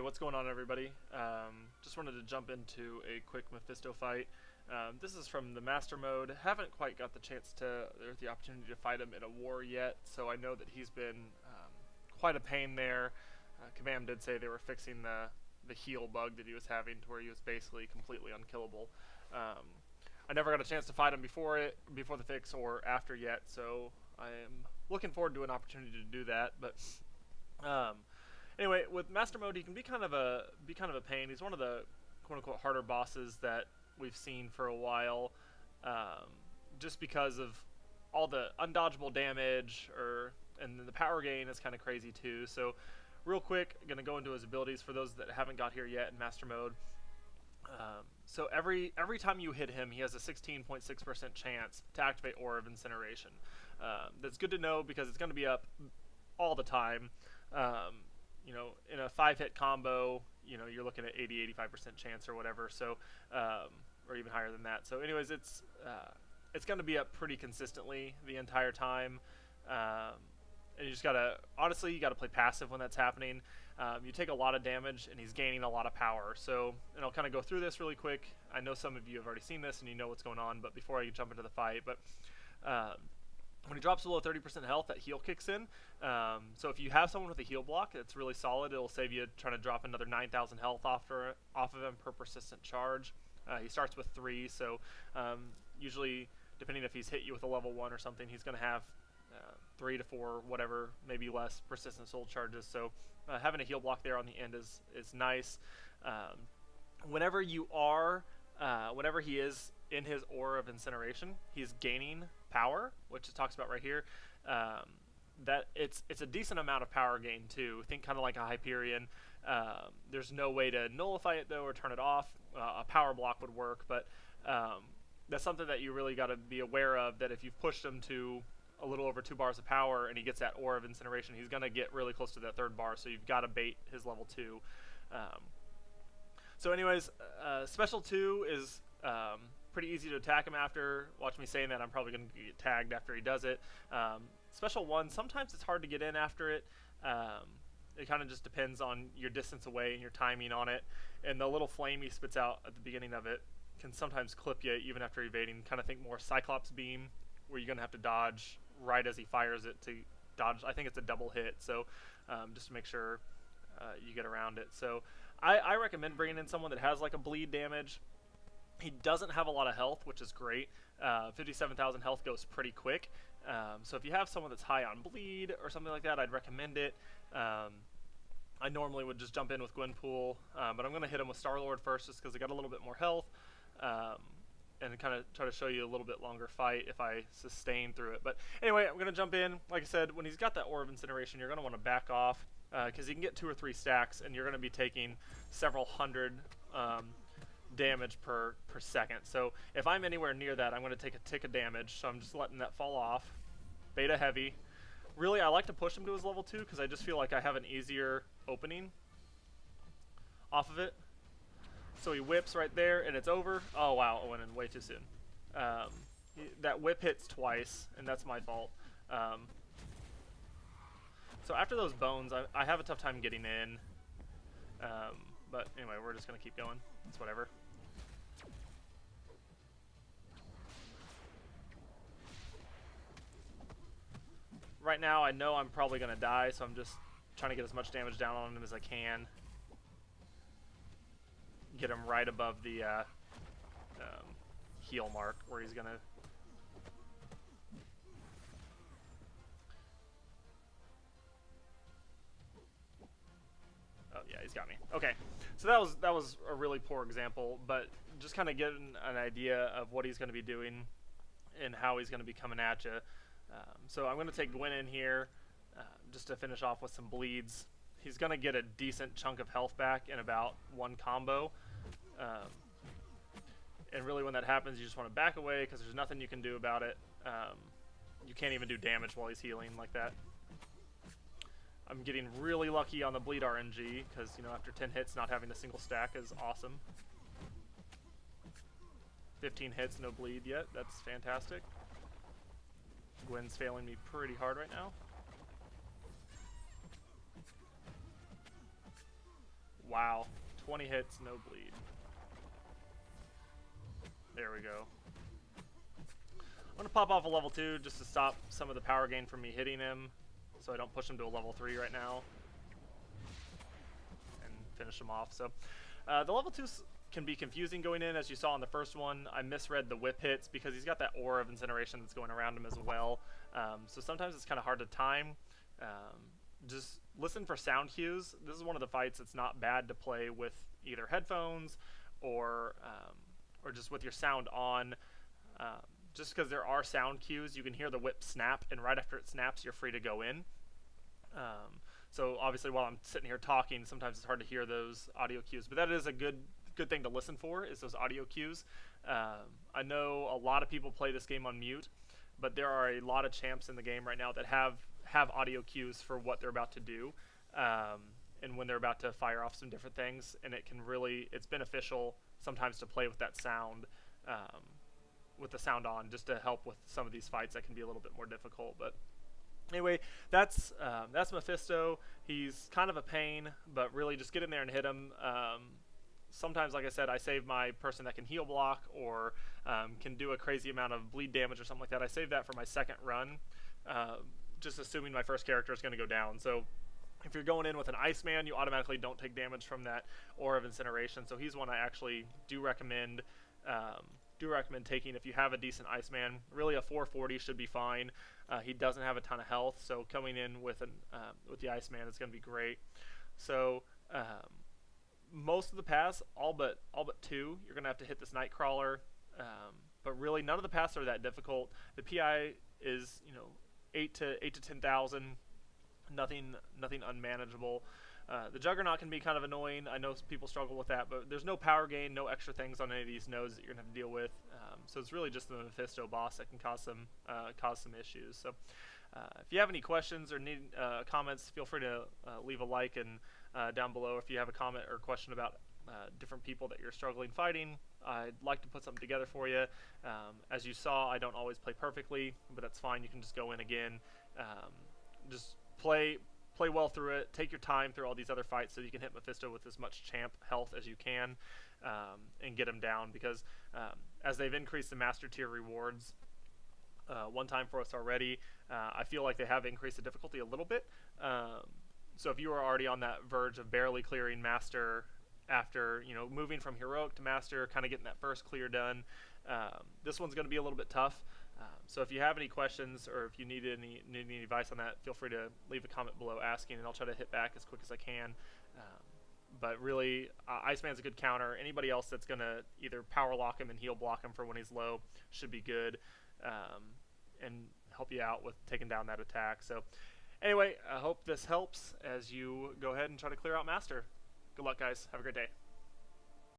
what's going on, everybody? Just wanted to jump into a quick Mephisto fight. This is from the Master Mode. Haven't quite got the chance to, or the opportunity to fight him in a war yet, so I know that he's been quite a pain there. Kabam did say they were fixing the heal bug that he was having, to where he was basically completely unkillable. I never got a chance to fight him before the fix or after yet, so I am looking forward to an opportunity to do that. But anyway, with Master Mode, he can be kind of a pain. He's one of the quote-unquote harder bosses that we've seen for a while, just because of all the undodgeable damage, and then the power gain is kind of crazy too. So real quick, I'm gonna go into his abilities for those that haven't got here yet in Master Mode. So every time you hit him, he has a 16.6% chance to activate Aura of Incineration. That's good to know because it's going to be up all the time. You know, in a 5-hit combo, you know, you're looking at 80-85% chance or whatever. So, or even higher than that. So, anyways, it's going to be up pretty consistently the entire time. And you just gotta, honestly, you gotta play passive when that's happening. You take a lot of damage, and he's gaining a lot of power. So, and I'll kind of go through this really quick. I know some of you have already seen this, and you know what's going on, but before I jump into the fight, when he drops below 30% health, that heal kicks in. So if you have someone with a heal block, it's really solid. It'll save you trying to drop another 9,000 health off of him per persistent charge. He starts with 3, so usually, depending if he's hit you with a level 1 or something, he's going to have 3 to 4, whatever, maybe less persistent soul charges. So having a heal block there on the end is nice. Whenever he is in his Aura of Incineration, he's gaining power, which it talks about right here. That it's a decent amount of power gain too. Think kind of like a Hyperion. There's no way to nullify it though or turn it off. A power block would work, but that's something that you really got to be aware of. That if you've pushed him to a little over 2 bars of power and he gets that Aura of Incineration, he's going to get really close to that 3rd bar, so you've got to bait his level 2. So anyways, Special 2 is pretty easy to attack him after. Watch me saying that, I'm probably going to get tagged after he does it. Special 1, sometimes it's hard to get in after it. It kind of just depends on your distance away and your timing on it. And the little flame he spits out at the beginning of it can sometimes clip you even after evading. Kind of think more Cyclops Beam, where you're going to have to dodge right as he fires it to dodge. I think it's a double hit, so just to make sure you get around it. So I recommend bringing in someone that has like a bleed damage. He doesn't have a lot of health, which is great. 57,000 health goes pretty quick. So if you have someone that's high on bleed or something like that, I'd recommend it. I normally would just jump in with Gwenpool, but I'm going to hit him with Star-Lord first just because I got a little bit more health. And kind of try to show you a little bit longer fight if I sustain through it. But anyway, I'm going to jump in. Like I said, when he's got that Aura of Incineration, you're going to want to back off because he can get 2 or 3 stacks, and you're going to be taking several hundred damage per second. So if I'm anywhere near that, I'm going to take a tick of damage, so I'm just letting that fall off. Beta heavy. Really, I like to push him to his level 2 because I just feel like I have an easier opening off of it. So he whips right there, and it's over. Oh, wow, I went in way too soon. That whip hits twice, and that's my fault. So after those bones, I have a tough time getting in. But anyway, we're just going to keep going. It's whatever. Right now, I know I'm probably going to die, so I'm just trying to get as much damage down on him as I can. Get him right above the heal mark where he's gonna. Oh yeah, he's got me. Okay, so that was a really poor example, but just kind of getting an idea of what he's going to be doing and how he's going to be coming at you. So I'm going to take Gwen in here just to finish off with some bleeds. He's going to get a decent chunk of health back in about 1 combo. And really when that happens, you just want to back away because there's nothing you can do about it. You can't even do damage while he's healing like that. I'm getting really lucky on the bleed RNG because, you know, after 10 hits, not having a single stack is awesome. 15 hits, no bleed yet. That's fantastic. Gwen's failing me pretty hard right now. Wow. 20 hits, no bleed. There we go. I'm going to pop off a level 2 just to stop some of the power gain from me hitting him, so I don't push him to a level 3 right now. And finish him off. So the level 2s can be confusing going in, as you saw in the first one. I misread the whip hits because he's got that aura of incineration that's going around him as well. So sometimes it's kind of hard to time. Just listen for sound cues. This is one of the fights that's not bad to play with either headphones or just with your sound on. Just because there are sound cues, you can hear the whip snap, and right after it snaps, you're free to go in. So obviously, while I'm sitting here talking, sometimes it's hard to hear those audio cues, but that is a good thing to listen for, is those audio cues. I know a lot of people play this game on mute, but there are a lot of champs in the game right now that have audio cues for what they're about to do, and when they're about to fire off some different things, and it's beneficial sometimes to play with that sound, with the sound on, just to help with some of these fights that can be a little bit more difficult. But anyway, that's Mephisto. He's kind of a pain, but really just get in there and hit him. Sometimes, like I said, I save my person that can heal block or can do a crazy amount of bleed damage or something like that. I save that for my second run, just assuming my first character is going to go down. So if you're going in with an Iceman, you automatically don't take damage from that Aura of Incineration. So he's one I actually do recommend taking if you have a decent Iceman. Really, a 440 should be fine. He doesn't have a ton of health, so coming in with the Iceman is going to be great. So most of the paths, all but 2, you're going to have to hit this Nightcrawler. But really, none of the paths are that difficult. The PI is 8 to 10,000. Nothing unmanageable. The Juggernaut can be kind of annoying. I know people struggle with that, but there's no power gain, no extra things on any of these nodes that you're going to have to deal with. So it's really just the Mephisto boss that can cause some issues. So if you have any questions or need comments, feel free to leave a like and down below if you have a comment or question about different people that you're struggling fighting. I'd like to put something together for you. As you saw, I don't always play perfectly, but that's fine. You can just go in again. Just play well through it. Take your time through all these other fights so you can hit Mephisto with as much champ health as you can, and get him down, because as they've increased the master tier rewards one time for us already, I feel like they have increased the difficulty a little bit. So if you are already on that verge of barely clearing master after moving from heroic to master, kind of getting that first clear done, this one's going to be a little bit tough. So if you have any questions or if you need any advice on that, feel free to leave a comment below asking, and I'll try to hit back as quick as I can. But really, Iceman's a good counter. Anybody else that's going to either power lock him and heal block him for when he's low should be good, and help you out with taking down that attack. So anyway, I hope this helps as you go ahead and try to clear out Master. Good luck, guys. Have a great day.